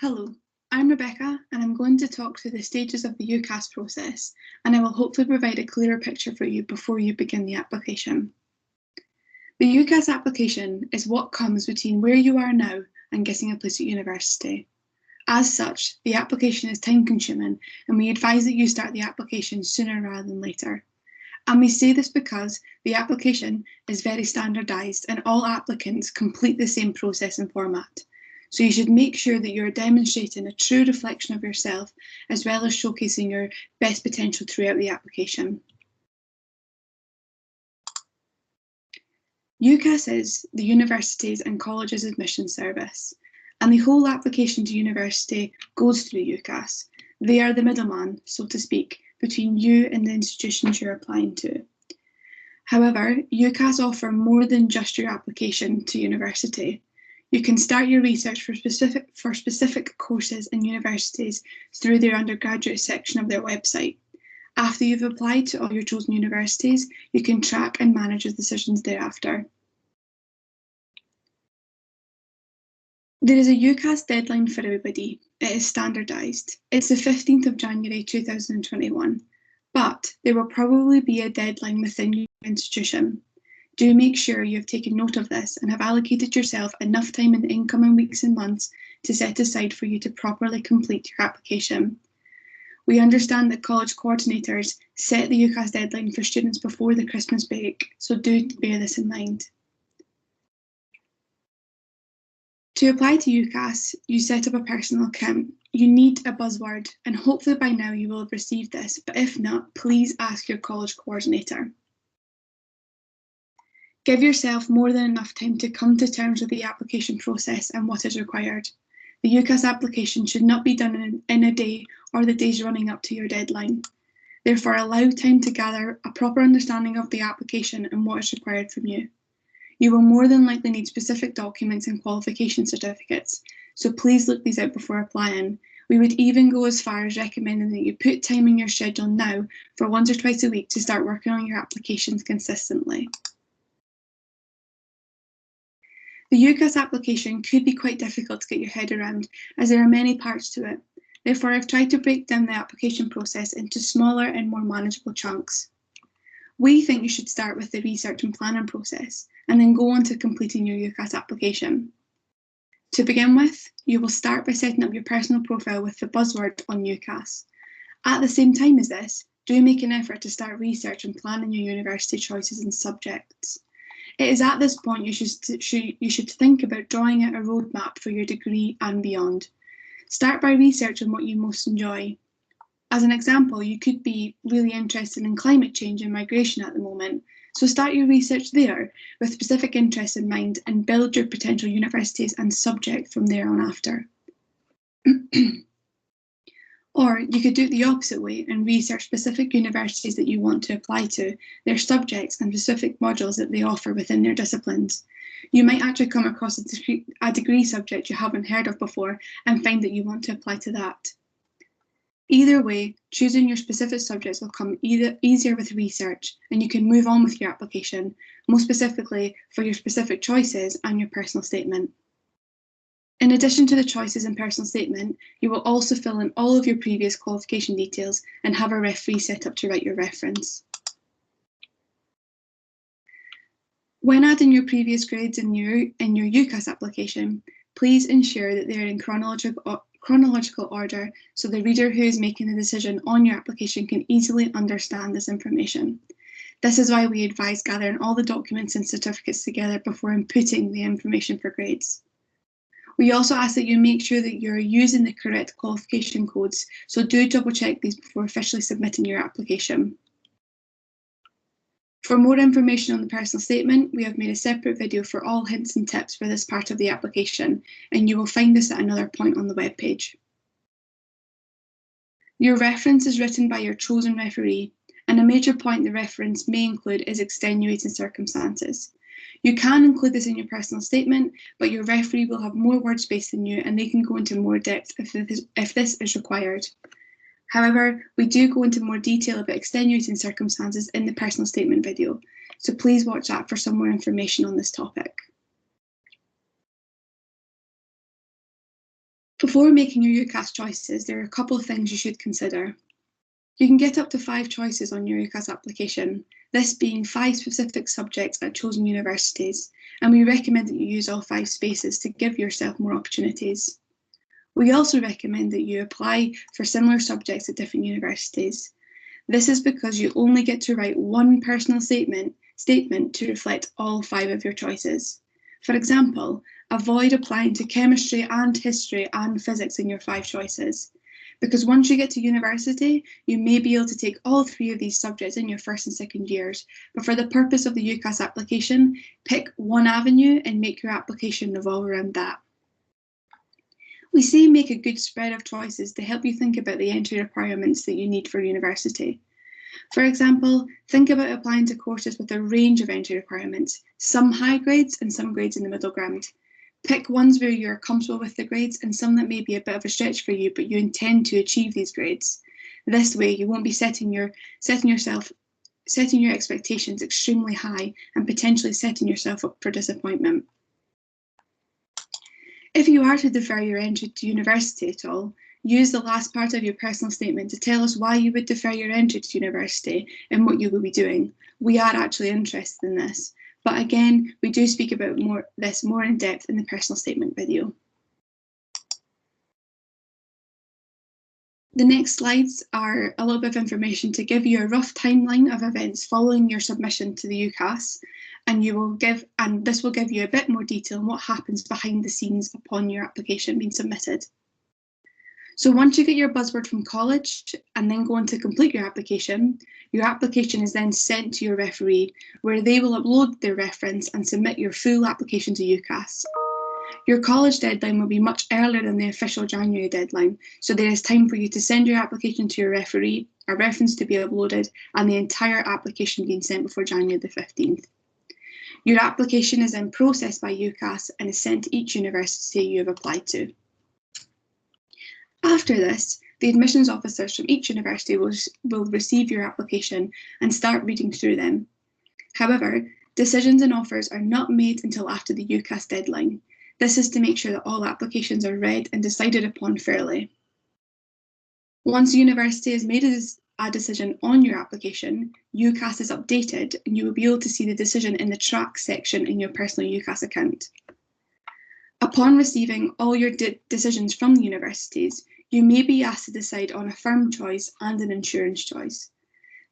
Hello, I'm Rebecca and I'm going to talk through the stages of the UCAS process, and I will hopefully provide a clearer picture for you before you begin the application. The UCAS application is what comes between where you are now and getting a place at university. As such, the application is time consuming and we advise that you start the application sooner rather than later. And we say this because the application is very standardised and all applicants complete the same process and format. So you should make sure that you're demonstrating a true reflection of yourself as well as showcasing your best potential throughout the application. UCAS is the university's and college's admission service, and the whole application to university goes through UCAS. They are the middleman, so to speak, between you and the institutions you're applying to. However, UCAS offer more than just your application to university. You can start your research for specific courses and universities through their undergraduate section of their website. After you've applied to all your chosen universities, you can track and manage your decisions thereafter. There is a UCAS deadline for everybody. It is standardised. It's the 15th of January 2021, but there will probably be a deadline within your institution. Do make sure you have taken note of this and have allocated yourself enough time in the incoming weeks and months to set aside for you to properly complete your application. We understand that college coordinators set the UCAS deadline for students before the Christmas break, so do bear this in mind. To apply to UCAS, you set up a personal account. You need a buzzword, and hopefully by now you will have received this, but if not, please ask your college coordinator. Give yourself more than enough time to come to terms with the application process and what is required. The UCAS application should not be done in a day or the days running up to your deadline. Therefore, allow time to gather a proper understanding of the application and what is required from you. You will more than likely need specific documents and qualification certificates, so please look these out before applying. We would even go as far as recommending that you put time in your schedule now for once or twice a week to start working on your applications consistently. The UCAS application could be quite difficult to get your head around, as there are many parts to it. Therefore, I've tried to break down the application process into smaller and more manageable chunks. We think you should start with the research and planning process, and then go on to completing your UCAS application. To begin with, you will start by setting up your personal profile with the buzzword on UCAS. At the same time as this, do make an effort to start research and planning your university choices and subjects. It is at this point you should think about drawing out a roadmap for your degree and beyond. Start by researching what you most enjoy. As an example, you could be really interested in climate change and migration at the moment, so start your research there with specific interests in mind and build your potential universities and subject from there on after. Or you could do it the opposite way and research specific universities that you want to apply to, their subjects and specific modules that they offer within their disciplines. You might actually come across a degree subject you haven't heard of before and find that you want to apply to that. Either way, choosing your specific subjects will come easier with research, and you can move on with your application, most specifically for your specific choices and your personal statement. In addition to the choices and personal statement, you will also fill in all of your previous qualification details and have a referee set up to write your reference. When adding your previous grades in your UCAS application, please ensure that they are in chronological order so the reader who is making the decision on your application can easily understand this information. This is why we advise gathering all the documents and certificates together before inputting the information for grades. We also ask that you make sure that you're using the correct qualification codes, so do double check these before officially submitting your application. For more information on the personal statement, we have made a separate video for all hints and tips for this part of the application, and you will find this at another point on the webpage. Your reference is written by your chosen referee, and a major point the reference may include is extenuating circumstances. You can include this in your personal statement, but your referee will have more word space than you and they can go into more depth if this is required. However, we do go into more detail about extenuating circumstances in the personal statement video, so please watch that for some more information on this topic. Before making your UCAS choices, there are a couple of things you should consider. You can get up to 5 choices on your UCAS application, this being 5 specific subjects at chosen universities, and we recommend that you use all 5 spaces to give yourself more opportunities. We also recommend that you apply for similar subjects at different universities. This is because you only get to write one personal statement to reflect all 5 of your choices. For example, avoid applying to chemistry and history and physics in your 5 choices, because once you get to university, you may be able to take all 3 of these subjects in your first and second years, but for the purpose of the UCAS application, pick one avenue and make your application revolve around that. We say make a good spread of choices to help you think about the entry requirements that you need for university. For example, think about applying to courses with a range of entry requirements, some high grades and some grades in the middle ground. Pick ones where you're comfortable with the grades and some that may be a bit of a stretch for you, but you intend to achieve these grades. This way, you won't be setting your expectations extremely high and potentially setting yourself up for disappointment. If you are to defer your entry to university at all, use the last part of your personal statement to tell us why you would defer your entry to university and what you will be doing. We are actually interested in this, but again, we do speak about this more in depth in the personal statement video. The next slides are a little bit of information to give you a rough timeline of events following your submission to the UCAS, and this will give you a bit more detail on what happens behind the scenes upon your application being submitted. So once you get your buzzword from college and then go on to complete your application is then sent to your referee, where they will upload their reference and submit your full application to UCAS. Your college deadline will be much earlier than the official January deadline, so there is time for you to send your application to your referee, a reference to be uploaded, and the entire application being sent before January the 15th. Your application is then processed by UCAS and is sent to each university you have applied to. After this, the admissions officers from each university will receive your application and start reading through them. However, decisions and offers are not made until after the UCAS deadline. This is to make sure that all applications are read and decided upon fairly. Once the university has made a decision on your application, UCAS is updated and you will be able to see the decision in the track section in your personal UCAS account. Upon receiving all your decisions from the universities, you may be asked to decide on a firm choice and an insurance choice.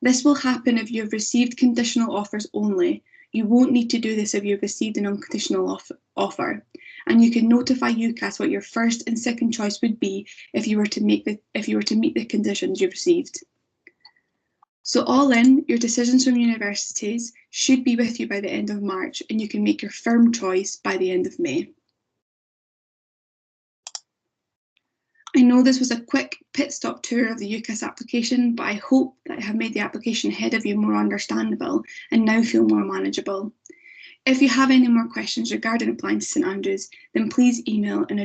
This will happen if you have received conditional offers only. You won't need to do this if you've received an unconditional offer, and you can notify UCAS what your first and second choice would be if you were to meet the conditions you've received. So all in, your decisions from universities should be with you by the end of March, and you can make your firm choice by the end of May. I know this was a quick pit stop tour of the UCAS application, but I hope that I have made the application ahead of you more understandable and now feel more manageable. If you have any more questions regarding applying to St Andrews, then please email the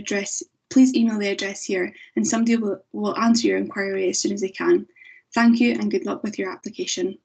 address here and somebody will answer your inquiry as soon as they can. Thank you and good luck with your application.